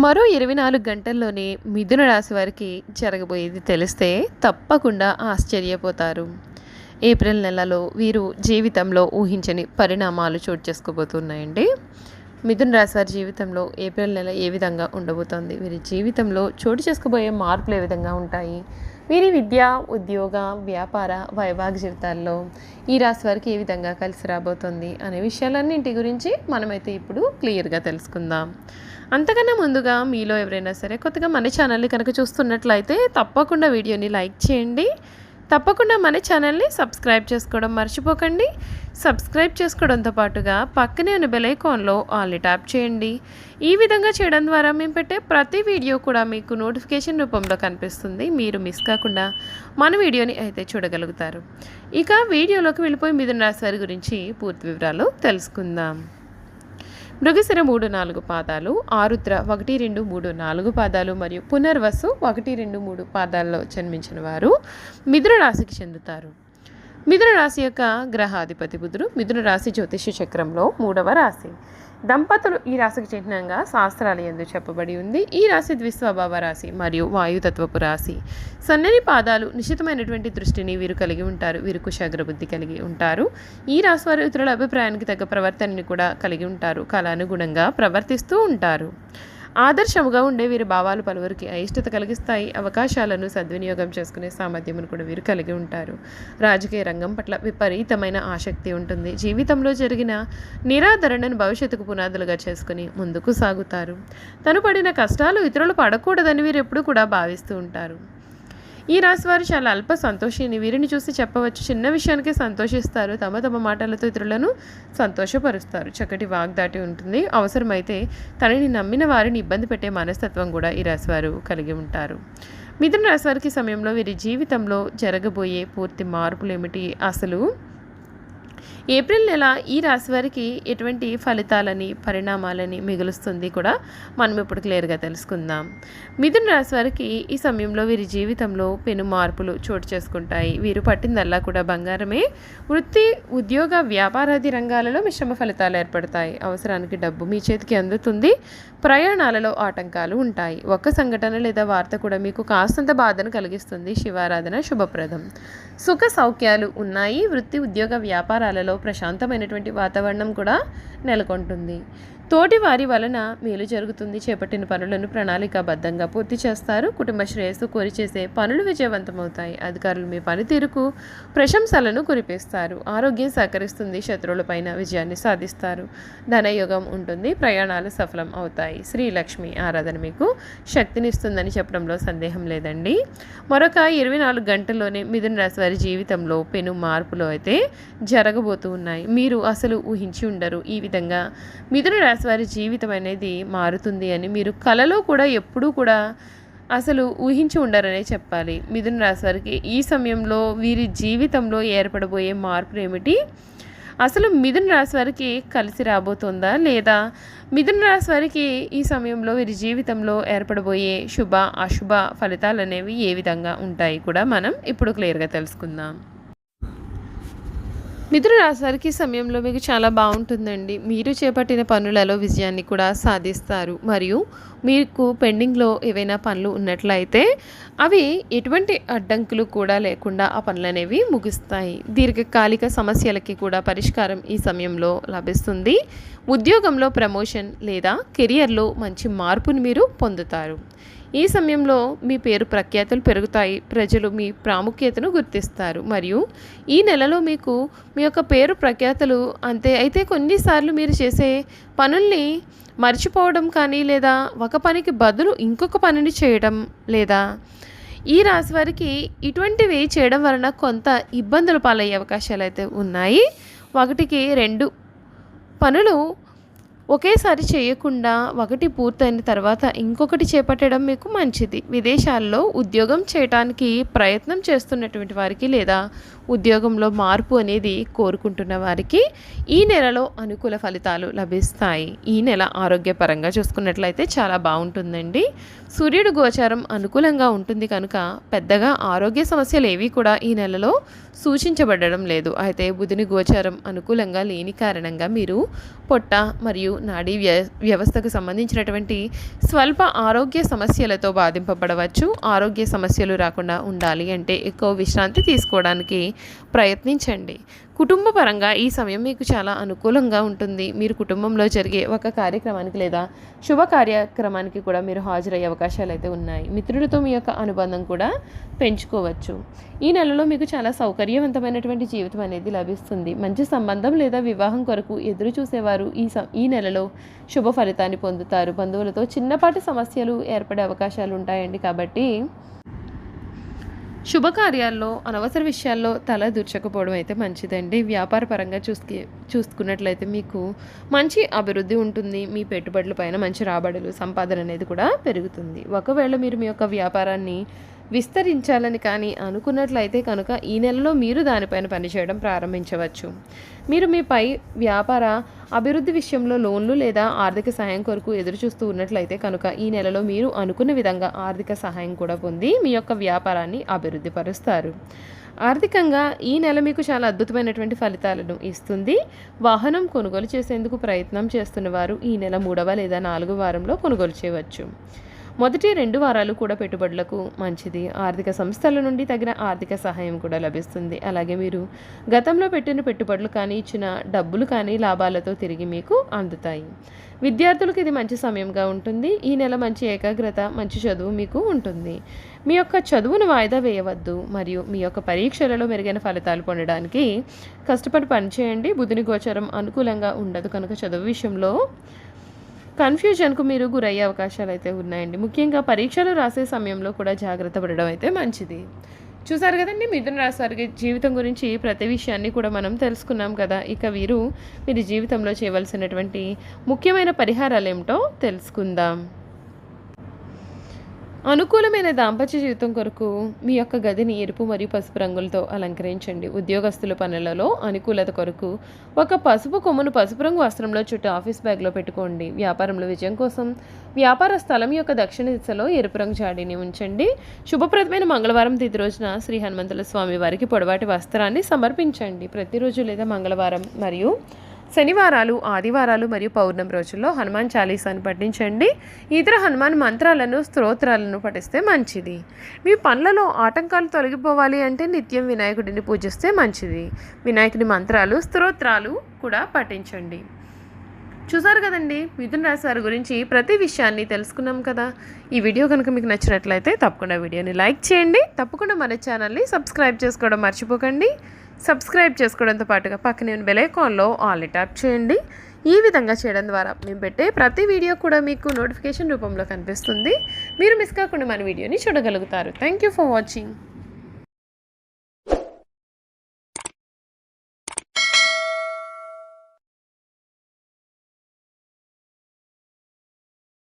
మరో 24 గంటల్లోనే మిథున రాశి వారికి జరగబోయేది తెలిస్తే తప్పకుండా ఆశ్చర్యపోతారు. ఏప్రిల్ నెలలో వీరు జీవితంలో ఊహించని పరిణామాలు చోటు చేసుకోబోతున్నాయండి. మిథున రాశి వారి జీవితంలో ఏప్రిల్ నెల ఏ విధంగా ఉండబోతోంది, వీరి జీవితంలో చోటు చేసుకోబోయే మార్పులు ఏ విధంగా ఉంటాయి, వీరి విద్య, ఉద్యోగ, వ్యాపార, వైవాహిక జీవితాల్లో ఈ రాశి వారికి ఏ విధంగా కలిసి రాబోతుంది అనే విషయాలన్నింటి గురించి మనమైతే ఇప్పుడు క్లియర్గా తెలుసుకుందాం. అంతకన్నా ముందుగా మీలో ఎవరైనా సరే కొత్తగా మన ఛానల్ని కనుక చూస్తున్నట్లయితే తప్పకుండా వీడియోని లైక్ చేయండి. తప్పకుండా మన ఛానల్ని సబ్స్క్రైబ్ చేసుకోవడం మర్చిపోకండి. సబ్స్క్రైబ్ చేసుకోవడంతో పాటుగా పక్కనే ఉన్న బెల్ ఐకాన్లో ఆల్ని ట్యాప్ చేయండి. ఈ విధంగా చేయడం ద్వారా మేము పెట్టే ప్రతి వీడియో కూడా మీకు నోటిఫికేషన్ రూపంలో కనిపిస్తుంది. మీరు మిస్ కాకుండా మన వీడియోని అయితే చూడగలుగుతారు. ఇక వీడియోలోకి వెళ్ళిపోయి మిథున రాశి వారి గురించి పూర్తి వివరాలు తెలుసుకుందాం. మృగశిర 3-4 పాదాలు, ఆరుద్ర 1-2-3-4 పాదాలు మరియు పునర్వసు 1-2-3 పాదాల్లో జన్మించిన వారు మిథున రాశికి చెందుతారు. మిథున రాశి యొక్క గ్రహాధిపతి బుధుడు. మిథున రాశి జ్యోతిష్య చక్రంలో 3వ రాశి. దంపతులు ఈ రాశికి చిహ్నంగా శాస్త్రాలు యందు చెప్పబడి ఉంది. ఈ రాశి ద్విస్వభావ రాశి మరియు వాయుతత్వపు రాశి. సన్నని పాదాలు, నిశ్చితమైనటువంటి దృష్టిని వీరు కలిగి ఉంటారు. వీరు కుశాగ్ర బుద్ధి కలిగి ఉంటారు. ఈ రాశి వారు ఇతరుల అభిప్రాయానికి తగ్గ ప్రవర్తనని కూడా కలిగి ఉంటారు. కాలానుగుణంగా ప్రవర్తిస్తూ ఉంటారు. ఆదర్శముగా ఉండే వీరి భావాలు పలువురికి అయిష్టత కలిగిస్తాయి. అవకాశాలను సద్వినియోగం చేసుకునే సామర్థ్యమును కూడా వీరు కలిగి ఉంటారు. రాజకీయ రంగం పట్ల విపరీతమైన ఆసక్తి ఉంటుంది. జీవితంలో జరిగిన నిరాదరణను భవిష్యత్తుకు పునాదులుగా చేసుకుని ముందుకు సాగుతారు. తను పడిన కష్టాలు ఇతరులు పడకూడదని వీరు ఎప్పుడూ కూడా భావిస్తూ ఉంటారు. ఈ రాశి వారు చాలా అల్ప సంతోషిని. వీరిని చూసి చెప్పవచ్చు, చిన్న విషయానికి సంతోషిస్తారు. తమ మాటలతో ఇతరులను సంతోషపరుస్తారు. చక్కటి వాగ్దాటి ఉంటుంది. అవసరమైతే తనని నమ్మిన వారిని ఇబ్బంది పెట్టే మనస్తత్వం కూడా ఈ రాశి వారు కలిగి ఉంటారు. మిథున రాశి వారికి సమయంలో వీరి జీవితంలో జరగబోయే పూర్తి మార్పులు ఏమిటి, అసలు ఏప్రిల్ నెల ఈ రాశి వారికి ఎటువంటి ఫలితాలని, పరిణామాలని మిగులుస్తుంది కూడా మనం ఇప్పుడు క్లియర్గా తెలుసుకుందాం. మిథున రాశి వారికి ఈ సమయంలో వీరి జీవితంలో పెను మార్పులు చోటు చేసుకుంటాయి. వీరు పట్టిందల్లా కూడా బంగారమే. వృత్తి, ఉద్యోగ, వ్యాపారాది రంగాలలో మిశ్రమ ఫలితాలు ఏర్పడతాయి. అవసరానికి డబ్బు మీ చేతికి అందుతుంది. ప్రయాణాలలో ఆటంకాలు ఉంటాయి. ఒక్క సంఘటన లేదా వార్త కూడా మీకు కాస్తంత బాధను కలిగిస్తుంది. శివారాధన శుభప్రదం. సుఖ సౌఖ్యాలు ఉన్నాయి. వృత్తి, ఉద్యోగ, వ్యాపారాలలో ప్రశాంతమైనటువంటి వాతావరణం కూడా నెలకొంటుంది. తోటి వారి వలన మేలు జరుగుతుంది. చేపట్టిన పనులను ప్రణాళికాబద్ధంగా పూర్తి చేస్తారు. కుటుంబ శ్రేయస్సు కోరి చేసే పనులు విజయవంతమవుతాయి. అధికారులు మీ పనితీరుకు ప్రశంసలను కురిపిస్తారు. ఆరోగ్యం సహకరిస్తుంది. శత్రువులపైన విజయాన్ని సాధిస్తారు. ధనయోగం ఉంటుంది. ప్రయాణాలు సఫలం అవుతాయి. శ్రీలక్ష్మి ఆరాధన మీకు శక్తినిస్తుందని చెప్పడంలో సందేహం లేదండి. మరొక 24 గంటల్లోనే మిథున రాశి వారి జీవితంలో పెను మార్పులు అయితే జరగబోతూ ఉన్నాయి. మీరు అసలు ఊహించి ఉండరు ఈ విధంగా మిథున రాశి వారి జీవితం అనేది మారుతుంది అని. మీరు కలలో కూడా ఎప్పుడూ కూడా అసలు ఊహించి ఉండరనే చెప్పాలి. మిథున రాశి వారికి ఈ సమయంలో వీరి జీవితంలో ఏర్పడబోయే మార్పులు ఏమిటి, అసలు మిథున రాశి వారికి కలిసి రాబోతుందా లేదా, మిథున రాశి వారికి ఈ సమయంలో వీరి జీవితంలో ఏర్పడబోయే శుభ అశుభ ఫలితాలు అనేవి ఏ విధంగా ఉంటాయి కూడా మనం ఇప్పుడు క్లియర్గా తెలుసుకుందాం. మిథున రాశి వారికి సమయంలో మీకు చాలా బాగుంటుందండి. మీరు చేపట్టిన పనులలో విజయాన్ని కూడా సాధిస్తారు. మరియు మీకు పెండింగ్లో ఏవైనా పనులు ఉన్నట్లయితే అవి ఎటువంటి అడ్డంకులు కూడా లేకుండా ఆ పనులు అనేవి ముగుస్తాయి. దీర్ఘకాలిక సమస్యలకి కూడా పరిష్కారం ఈ సమయంలో లభిస్తుంది. ఉద్యోగంలో ప్రమోషన్ లేదా కెరియర్లో మంచి మార్పుని మీరు పొందుతారు. ఈ సమయంలో మీ పేరు ప్రఖ్యాతులు పెరుగుతాయి. ప్రజలు మీ ప్రాముఖ్యతను గుర్తిస్తారు. మరియు ఈ నెలలో మీకు మీ యొక్క పేరు ప్రఖ్యాతులు అయితే కొన్నిసార్లు మీరు చేసే పనుల్ని మర్చిపోవడం కానీ, లేదా ఒక పనికి బదులు ఇంకొక పనిని చేయడం, లేదా ఈ రాశి వారికి ఇటువంటివి చేయడం వలన కొంత ఇబ్బందులు పాలయ్యే అవకాశాలు అయితే ఉన్నాయి. 1-2 పనులు ఒకేసారి చేయకుండా ఒకటి పూర్తయిన తర్వాత ఇంకొకటి చేపట్టడం మీకు మంచిది. విదేశాల్లో ఉద్యోగం చేయడానికి ప్రయత్నం చేస్తున్నటువంటి వారికి, లేదా ఉద్యోగంలో మార్పు అనేది కోరుకుంటున్న వారికి ఈ నెలలో అనుకూల ఫలితాలు లభిస్తాయి. ఈ నెల ఆరోగ్యపరంగా చూసుకున్నట్లయితే చాలా బాగుంటుందండి. సూర్యుడు గోచారం అనుకూలంగా ఉంటుంది కనుక పెద్దగా ఆరోగ్య సమస్యలు ఏవి కూడా ఈ నెలలో సూచించబడడం లేదు. అయితే బుధుని గోచారం అనుకూలంగా లేని కారణంగా మీరు పొట్ట మరియు నాడీ వ్యవస్థకు సంబంధించినటువంటి స్వల్ప ఆరోగ్య సమస్యలతో బాధింపబడవచ్చు. ఆరోగ్య సమస్యలు రాకుండా ఉండాలి అంటే ఎక్కువ విశ్రాంతి తీసుకోవడానికి ప్రయత్నించండి. కుటుంబ పరంగా ఈ సమయం మీకు చాలా అనుకూలంగా ఉంటుంది. మీరు కుటుంబంలో జరిగే ఒక కార్యక్రమానికి లేదా శుభ కార్యక్రమానికి కూడా మీరు హాజరయ్యే అవకాశాలు అయితే ఉన్నాయి. మిత్రులతో మీ యొక్క అనుబంధం కూడా పెంచుకోవచ్చు. ఈ నెలలో మీకు చాలా సౌకర్యవంతమైనటువంటి జీవితం అనేది లభిస్తుంది. మంచి సంబంధం లేదా వివాహం కొరకు ఎదురు చూసేవారు ఈ నెలలో శుభ ఫలితాన్ని పొందుతారు. బంధువులతో చిన్నపాటి సమస్యలు ఏర్పడే అవకాశాలు ఉంటాయండి. కాబట్టి శుభకార్యాల్లో అనవసర విషయాల్లో తల దూర్చకపోవడం అయితే మంచిదండి. వ్యాపార పరంగా చూసుకున్నట్లయితే మీకు మంచి అభివృద్ధి ఉంటుంది. మీ పెట్టుబడుల పైన మంచి రాబడులు సంపాదన అనేది కూడా పెరుగుతుంది. ఒకవేళ మీరు మీ యొక్క వ్యాపారాన్ని విస్తరించాలని కానీ అనుకున్నట్లయితే కనుక ఈ నెలలో మీరు దానిపైన పనిచేయడం ప్రారంభించవచ్చు. మీరు మీ పై వ్యాపార అభివృద్ధి విషయంలో లోన్లు లేదా ఆర్థిక సహాయం కొరకు ఎదురు చూస్తూ ఉన్నట్లయితే కనుక ఈ నెలలో మీరు అనుకున్న విధంగా ఆర్థిక సహాయం కూడా పొంది మీ యొక్క వ్యాపారాన్ని అభివృద్ధి పరుస్తారు. ఆర్థికంగా ఈ నెల మీకు చాలా అద్భుతమైనటువంటి ఫలితాలను ఇస్తుంది. వాహనం కొనుగోలు చేసేందుకు ప్రయత్నం చేస్తున్న వారు ఈ నెల 3వ లేదా 4వ వారంలో కొనుగోలు చేయవచ్చు. మొదటి 2 వారాలు కూడా పెట్టుబడులకు మంచిది. ఆర్థిక సంస్థల నుండి తగిన ఆర్థిక సహాయం కూడా లభిస్తుంది. అలాగే మీరు గతంలో పెట్టిన పెట్టుబడులు కానీ ఇచ్చిన డబ్బులు కానీ లాభాలతో తిరిగి మీకు అందుతాయి. విద్యార్థులకు ఇది మంచి సమయంగా ఉంటుంది. ఈ నెల మంచి ఏకాగ్రత, మంచి చదువు మీకు ఉంటుంది. మీ యొక్క చదువును వాయిదా వేయవద్దు మరియు మీ యొక్క పరీక్షలలో మెరుగైన ఫలితాలు పొందడానికి కష్టపడి పనిచేయండి. బుధుని గోచరం అనుకూలంగా ఉండదు కనుక చదువు విషయంలో కన్ఫ్యూజన్కు మీరు గురయ్యే అవకాశాలు అయితే ఉన్నాయండి. ముఖ్యంగా పరీక్షలు రాసే సమయంలో కూడా జాగ్రత్త పడడం అయితే మంచిది. చూసారు కదండి, మిథున రాశి వారి జీవితం గురించి ప్రతి విషయాన్ని కూడా మనం తెలుసుకున్నాం కదా. ఇక మీరు జీవితంలో చేయవలసినటువంటి ముఖ్యమైన పరిహారాలు ఏమిటో తెలుసుకుందాం. అనుకూలమైన దాంపత్య జీవితం కొరకు మీ యొక్క గదిని ఎరుపు మరియు పసుపు రంగులతో అలంకరించండి. ఉద్యోగస్తుల పనులలో అనుకూలత కొరకు ఒక పసుపు కొమ్మును పసుపు రంగు వస్త్రంలో చుట్టూ ఆఫీస్ బ్యాగ్లో పెట్టుకోండి. వ్యాపారంలో విజయం కోసం వ్యాపార స్థలం యొక్క దక్షిణ దిశలో ఎరుపు రంగు జాడీని ఉంచండి. శుభప్రదమైన మంగళవారం తిథి రోజున శ్రీ హనుమంతుల స్వామి వారికి పొడవాటి వస్త్రాన్ని సమర్పించండి. ప్రతిరోజు లేదా మంగళవారం మరియు శనివారాలు, ఆదివారాలు మరియు పౌర్ణమి రోజుల్లో హనుమాన్ చాలీసాను పఠించండి. ఇతర హనుమాన్ మంత్రాలను, స్తోత్రాలను పఠిస్తే మంచిది. మీ పనులలో ఆటంకాలు తొలగిపోవాలి అంటే నిత్యం వినాయకుడిని పూజిస్తే మంచిది. వినాయకుడి మంత్రాలు, స్తోత్రాలు కూడా పఠించండి. చూసారు కదండి, మిథున రాశి వారి గురించి ప్రతి విషయాన్ని తెలుసుకున్నాం కదా. ఈ వీడియో కనుక మీకు నచ్చినట్లయితే తప్పకుండా వీడియోని లైక్ చేయండి. తప్పకుండా మన ఛానల్ని సబ్స్క్రైబ్ చేసుకోవడం మర్చిపోకండి. సబ్స్క్రైబ్ చేసుకోవడంతో పాటుగా పక్కనే బెల్ ఐకాన్లో ఆల్ని ట్యాప్ చేయండి. ఈ విధంగా చేయడం ద్వారా మేము పెట్టే ప్రతి వీడియో కూడా మీకు నోటిఫికేషన్ రూపంలో కనిపిస్తుంది. మీరు మిస్ కాకుండా మన వీడియోని చూడగలుగుతారు. Thank you for watching.